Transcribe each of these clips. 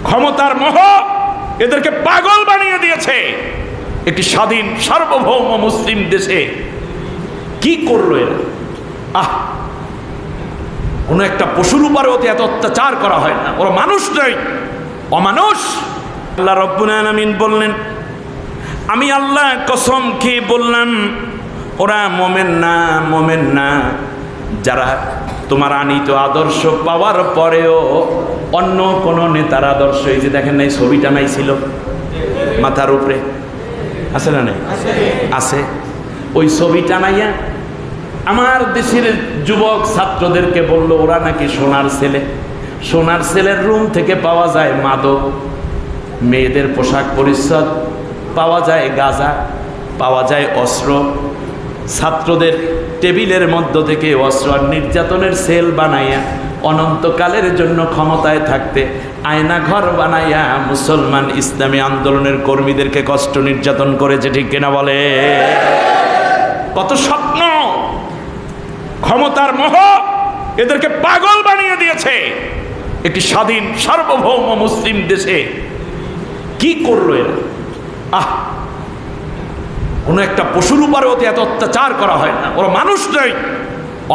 ক্ষমতার মোহ এদেরকে পাগল বানিয়ে দিয়েছে। একটি স্বাধীন সার্বভৌম মুসলিম দেশে কি করলো এরা? কোন একটা পশুর উপরে ওতে এত অত্যাচার করা হয় না, ওরা মানুষ নয়, অমানুষ। আল্লাহ রাব্বুল আলামিন বললেন, আমি আল্লাহ কসম খেয়ে বললাম ওরা মোমেন না, মোমেন না, যারা তোমার আনিত আদর্শ পাওয়ার পরেও অন্য কোন নেতার আদর্শ, এই যে দেখেন নাই ছবিটা নাই ছিল মাথার উপরে, আছে না নাই? আছে। ওই ছবিটা নাইয়া আমার দেশের যুবক ছাত্রদেরকে বলল ওরা নাকি সোনার ছেলে, সোনার ছেলের রুম থেকে পাওয়া যায় মাদক, মেয়েদের পোশাক পরিচ্ছদ, পাওয়া যায় গাঁজা, পাওয়া যায় অস্ত্র। ছাত্রদের টেবিলের মধ্য থেকে অস্ত্র আর নির্যাতনের সেল বানাইয়া অনন্তকালের জন্য ক্ষমতায় থাকতে আয়না ঘর বানাইয়া মুসলমান ইসলামী আন্দোলনের কর্মীদেরকে কষ্ট নির্যাতন করেছে, ঠিক কিনা বলে? কত স্বপ্ন, ক্ষমতার মোহ এদেরকে পাগল বানিয়ে দিয়েছে। একটি স্বাধীন সার্বভৌম মুসলিম দেশে কি করলো এরা? কোন একটা পশুর উপরে ওতে এত অত্যাচার করা হয় না, ওরা মানুষ নয়,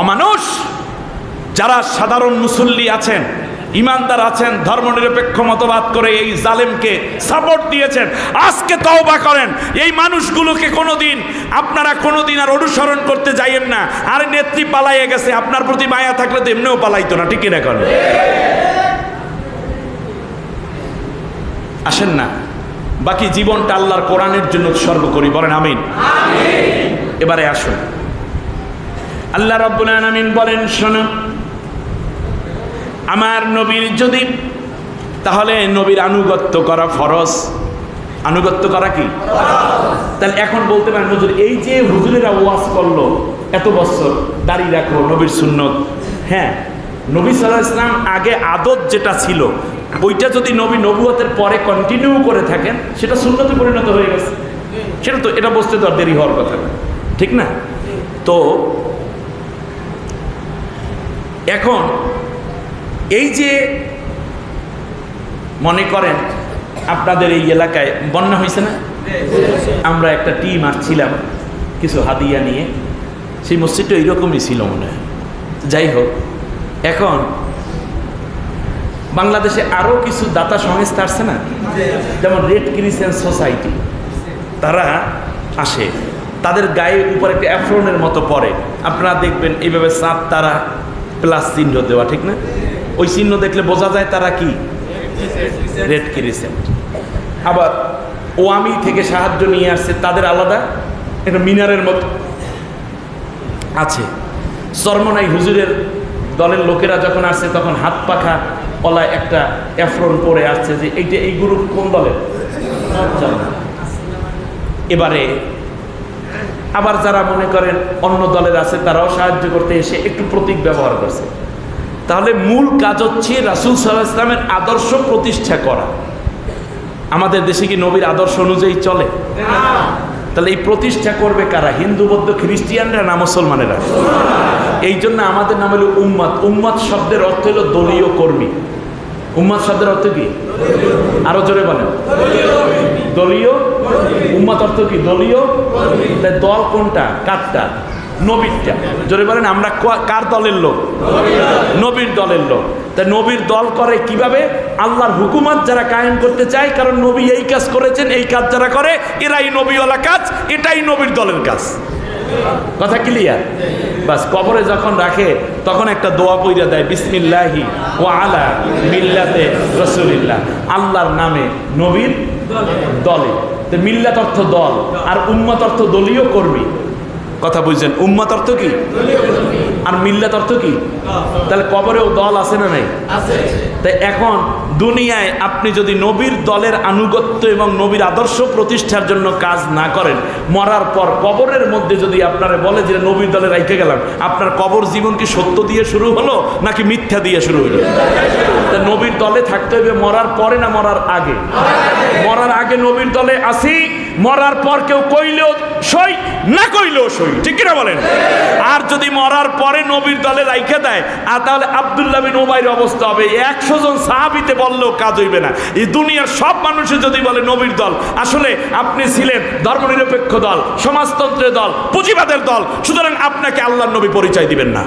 অমানুষ। যারা সাধারণ মুসল্লি আছেন, ইমানদার আছেন, ধর্মনিরপেক্ষ মতবাদ করে এই জালেমকে সাপোর্ট দিয়েছেন, আজকে তওবা করেন। এই মানুষগুলোকে কোনোদিন আপনারা কোনোদিন আর অনুসরণ করতে যাইয়েন না। আর নেত্রী পালাইয়ে গেছে, আপনার প্রতি মায়া থাকলে তো এমনিও পালাইতো না, ঠিক না? করেন, আসেন না, বাকি জীবনটা আল্লাহর কোরআনের জন্য উৎসর্গ করি, বলেন আমিন। এবারে আসুন, আল্লাহ রাব্বুল আলামিন বলেন, শোনো, আমার নবীর যদি, তাহলে নবীর আনুগত্য করা ফরজ। আনুগত্য করা কি? তাহলে এখন বলতে পারেন হুজুর, এই যে হুজুরেরা ওয়াজ করলো এত বছর, দাঁড়িয়ে রাখো, নবীর সুন্নত। হ্যাঁ, নবী সাল্লাল্লাহু আলাইহি ওয়াসাল্লাম আগে আদত যেটা ছিল ওইটা যদি নবী নবুয়তের পরে কন্টিনিউ করে থাকেন, সেটা সুন্নতে পরিণত হয়ে গেছে। সেটা তো, এটা বুঝতে তো আর দেরি হওয়ার কথা না, ঠিক না? তো এখন এই যে মনে করেন আপনাদের এই এলাকায় বন্যা হয়েছে না, আমরা একটা টিম আসছিলাম কিছু হাদিয়া নিয়ে, সেই মসজিদটা এইরকমই ছিল মনে হয়। যাই হোক, এখন বাংলাদেশে আরো কিছু দাতা সংস্থা আসছে না, যেমন রেড ক্রিসেন্ট সোসাইটি, তারা আসে, তাদের গায়ের উপর একটা অ্যাফ্রনের মতো পরে, আপনারা দেখবেন এইভাবে চাঁদ তারা প্লাস চিহ্ন দেওয়া, ঠিক না? ওই চিহ্ন দেখলে বোঝা যায় তারা কি রেড ক্রিসেন্ট। আবার ওয়ামি থেকে সাহায্য নিয়ে আসছে, তাদের আলাদা একটা মিনারের মতো আছে। চরমনাই হুজুরের দলের লোকেরা যখন আসছে তখন হাত পাখা ওলা একটা অ্যাফ্রন পরে আসছে, যে এইটা, এই গ্রুপ কোন দলের? এবারে আবার যারা মনে করেন অন্য দলের আছে, তারাও সাহায্য করতে এসে একটু প্রতীক ব্যবহার করছে। তাহলে মূল কাজ হচ্ছে রাসূল সাল্লাল্লাহু আলাইহি ওয়াসাল্লামের আদর্শ প্রতিষ্ঠা করা। আমাদের দেশে কি নবীর আদর্শ অনুযায়ী চলে? তাহলে এই প্রতিষ্ঠা করবে কারা? হিন্দু, বৌদ্ধ, খ্রিস্টিয়ানরা না মুসলমানেরা? এই জন্য আমাদের নাম হলো উম্মত। উম্মত শব্দের অর্থ হলো দলীয় কর্মী। উম্মত শব্দের অর্থ কি? আরো জোরে বলেন। দলীয়। উম্মত অর্থ কি? দলীয়। দল কোনটা? কারটা? নবীরটা। জোরে বলেন, আমরা কার দলের লোক? নবীর দলের লোক। তা নবীর দল করে কিভাবে? আল্লাহর হুকুমত যারা কায়েম করতে চায়, কারণ নবী এই কাজ করেছেন, এই কাজ যারা করে এরাই নবীওয়ালা কাজ, এটাই নবীর দলের কাজ। কথা ক্লিয়ার? বাস, কবরে যখন রাখে তখন একটা দোয়া পইরা দেয়, বিসমিল্লাহি ওয়া আলা মিল্লাতে রাসূলিল্লাহ, আল্লাহর নামে নবীর দলে। তো মিল্লাত অর্থ দল, আর উম্মত অর্থ দলীয় কর্মী। কথা বুঝছেন? উম্মত অর্থ কি আর মিল্লাত অর্থ কি? তাহলে কবরেও দল আছে না নাই? তাই এখন দুনিয়ায় আপনি যদি নবীর দলের আনুগত্য এবং নবীর আদর্শ প্রতিষ্ঠার জন্য কাজ না করেন, মরার পর কবরের মধ্যে যদি আপনারা বলে যে নবীর দলে রাইখে গেলাম, আপনার কবর জীবন কি সত্য দিয়ে শুরু হলো নাকি মিথ্যা দিয়ে শুরু হলো? তা নবীর দলে থাকতে হবে মরার পরে না মরার আগে? মরার আগে নবীর দলে আসি, মরার পর কেউ কইলেও সই, না কইলেও সই, ঠিক কিনা বলেন? আর যদি মরার পরে নবীর দলে রাইখা দেয়, আর তাহলে আব্দুল্লাহ বিন উবাইর অবস্থা হবে 100 জন সাহাবীতে বললেও কাজ হইবে না। এই দুনিয়ার সব মানুষে যদি বলে নবীর দল, আসলে আপনি ছিলেন ধর্মনিরপেক্ষ দল, সমাজতন্ত্রের দল, পুঁজিবাদের দল, সুতরাং আপনাকে আল্লাহর নবী পরিচয় দিবেন না।